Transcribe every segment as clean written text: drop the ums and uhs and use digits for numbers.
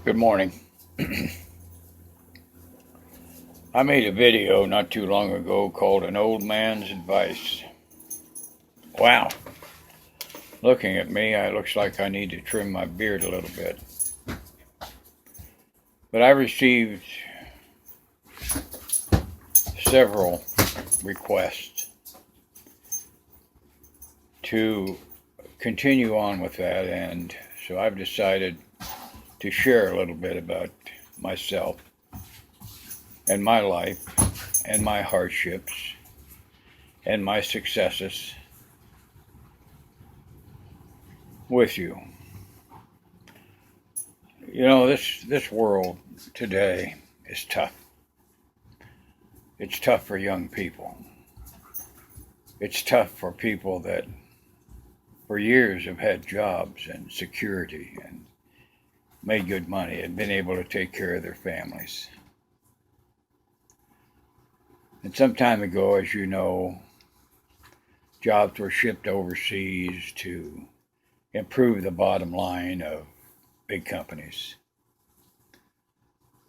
Good morning. I made a video not too long ago called An Old Man's Advice. Wow. Looking at me, it looks like I need to trim my beard a little bit. But I received several requests to continue on with that, and so I've decided to share a little bit about myself and my life and my hardships and my successes with you. You know, this world today is tough. It's tough for young people. It's tough for people that for years have had jobs and security and made good money and been able to take care of their families. And some time ago, as you know, jobs were shipped overseas to improve the bottom line of big companies.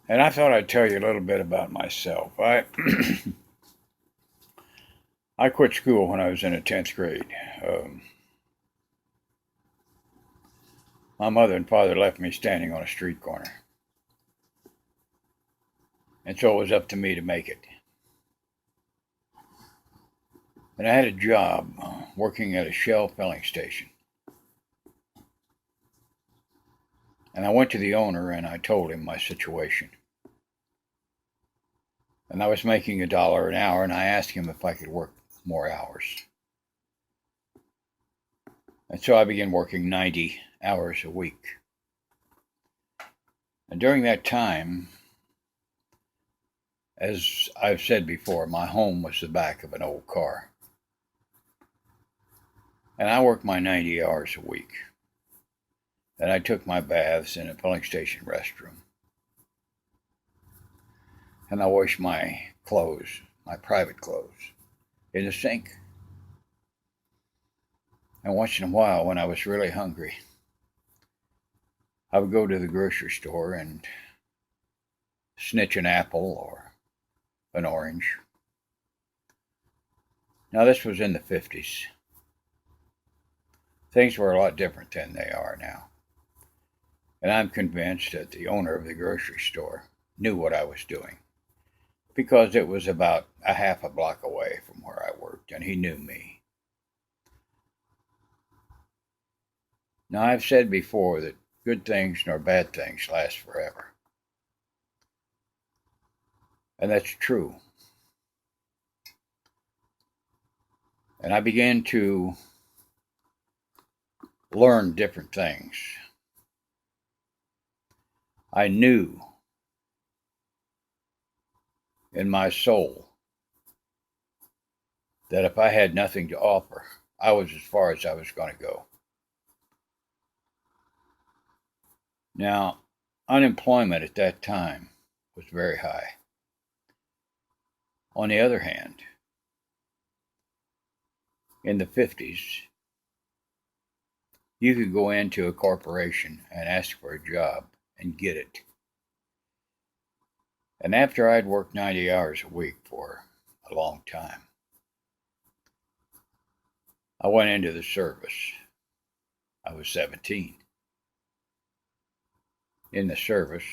And I thought I'd tell you a little bit about myself. I quit school when I was in the 10th grade. My mother and father left me standing on a street corner. And so it was up to me to make it. And I had a job working at a Shell filling station. And I went to the owner and I told him my situation. And I was making $1 an hour, and I asked him if I could work more hours. And so I began working 90 hours a week. And during that time, as I've said before, my home was the back of an old car. And I worked my 90 hours a week. And I took my baths in a filling station restroom. And I washed my clothes, my private clothes, in the sink. And once in a while, when I was really hungry, I would go to the grocery store and snitch an apple or an orange. Now, this was in the 50s. Things were a lot different than they are now. And I'm convinced that the owner of the grocery store knew what I was doing, because it was about a half a block away from where I worked, and he knew me. Now, I've said before that good things nor bad things last forever. And that's true. And I began to learn different things. I knew in my soul that if I had nothing to offer, I was as far as I was going to go. Now, unemployment at that time was very high. On the other hand, in the 50s, you could go into a corporation and ask for a job and get it. And after I'd worked 90 hours a week for a long time, I went into the service. I was 17. In the service,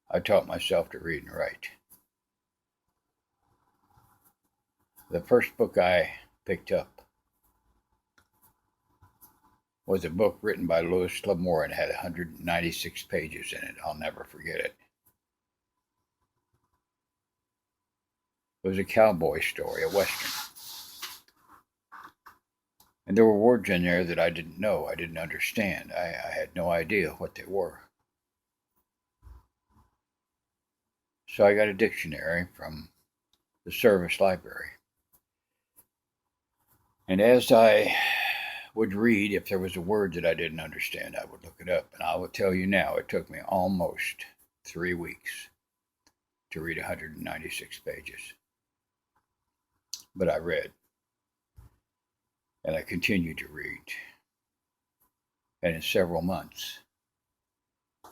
I taught myself to read and write. The first book I picked up was a book written by Louis L'Amour and had 196 pages in it. I'll never forget it. It was a cowboy story, a western. And there were words in there that I didn't know, I didn't understand. I had no idea what they were. So I got a dictionary from the service library. And as I would read, if there was a word that I didn't understand, I would look it up. And I will tell you now, it took me almost 3 weeks to read 196 pages. But I read. And I continued to read. And in several months,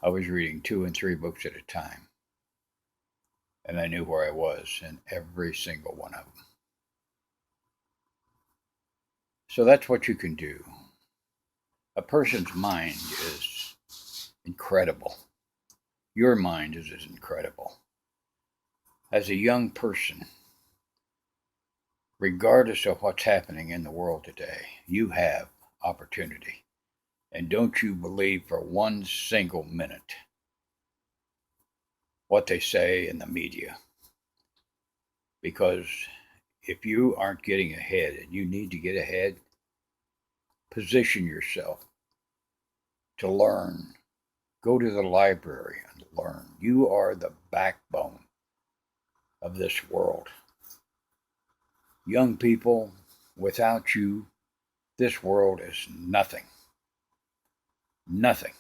I was reading 2 and 3 books at a time. And I knew where I was in every single one of them. So that's what you can do. A person's mind is incredible. Your mind is as incredible. As a young person, regardless of what's happening in the world today, you have opportunity. And don't you believe for one single minute what they say in the media. Because if you aren't getting ahead and you need to get ahead, position yourself to learn. Go to the library and learn. You are the backbone of this world. Young people, without you, this world is nothing. Nothing.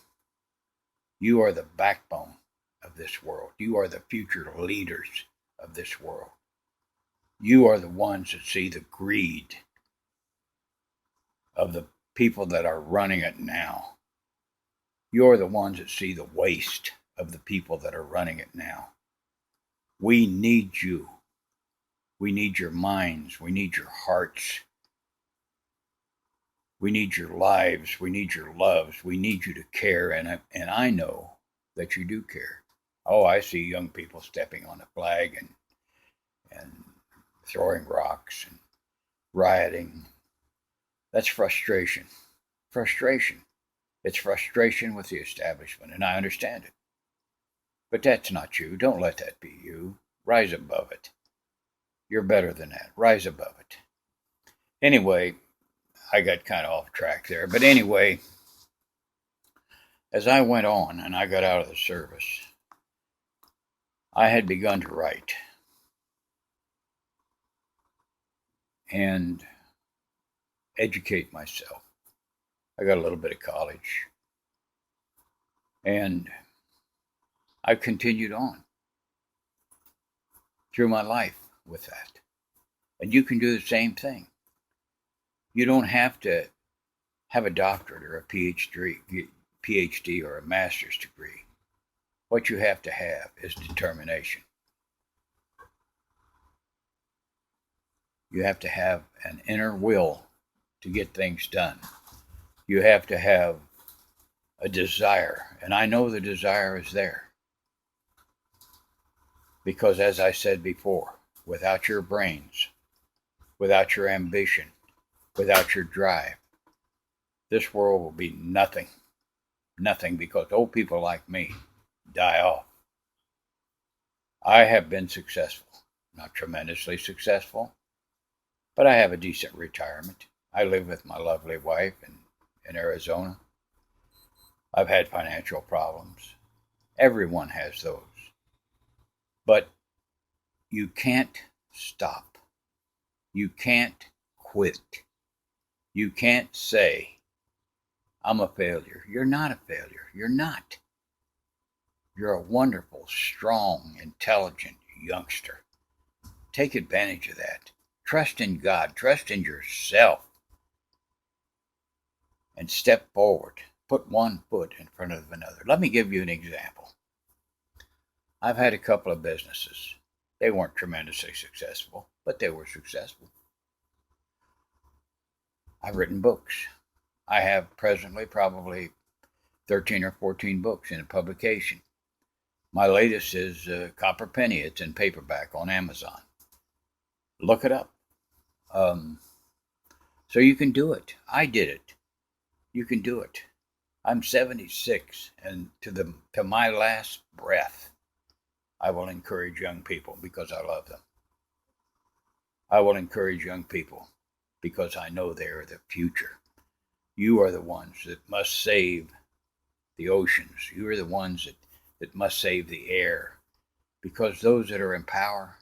You are the backbone of this world. You are the future leaders of this world. You are the ones that see the greed of the people that are running it now. You're the ones that see the waste of the people that are running it now. We need you. We need your minds. We need your hearts. We need your lives. We need your loves. We need you to care. And I know that you do care. Oh, I see young people stepping on a flag and throwing rocks and rioting. That's frustration. Frustration. It's frustration with the establishment, and I understand it. But that's not you. Don't let that be you. Rise above it. You're better than that. Rise above it. Anyway, I got kind of off track there. But anyway, as I went on and I got out of the service, I had begun to write. And educate myself. I got a little bit of college. And I've continued on through my life with that. And you can do the same thing. You don't have to have a doctorate or a PhD or a master's degree. What you have to have is determination. You have to have an inner will to get things done. You have to have a desire, and I know the desire is there. Because as I said before, without your brains, without your ambition, without your drive, this world will be nothing. Nothing, because old people like me die off. I have been successful, not tremendously successful, but I have a decent retirement. I live with my lovely wife in Arizona. I've had financial problems. Everyone has those. But you can't stop. You can't quit. You can't say, I'm a failure. You're not a failure. You're not. You're a wonderful, strong, intelligent youngster. Take advantage of that. Trust in God. Trust in yourself. And step forward. Put one foot in front of another. Let me give you an example. I've had a couple of businesses. They weren't tremendously successful, but they were successful. I've written books. I have presently probably 13 or 14 books in a publication. My latest is Copper Penny. It's in paperback on Amazon. Look it up. So you can do it. I did it. You can do it. I'm 76, and to my last breath, I will encourage young people because I love them. I will encourage young people because I know they are the future. You are the ones that must save the oceans. You are the ones that must save the air. Because those that are in power,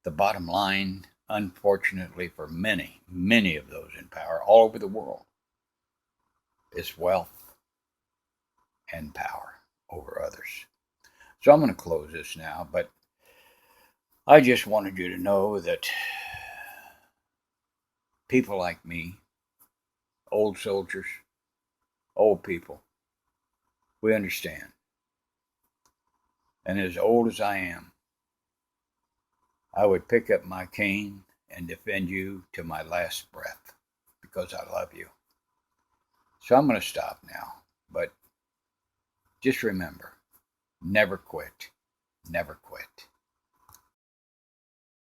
the bottom line, unfortunately for many, many of those in power all over the world, is wealth and power over others. So I'm going to close this now, but I just wanted you to know that people like me, old soldiers, old people, we understand. And as old as I am, I would pick up my cane and defend you to my last breath because I love you. So I'm going to stop now. But just remember, never quit. Never quit.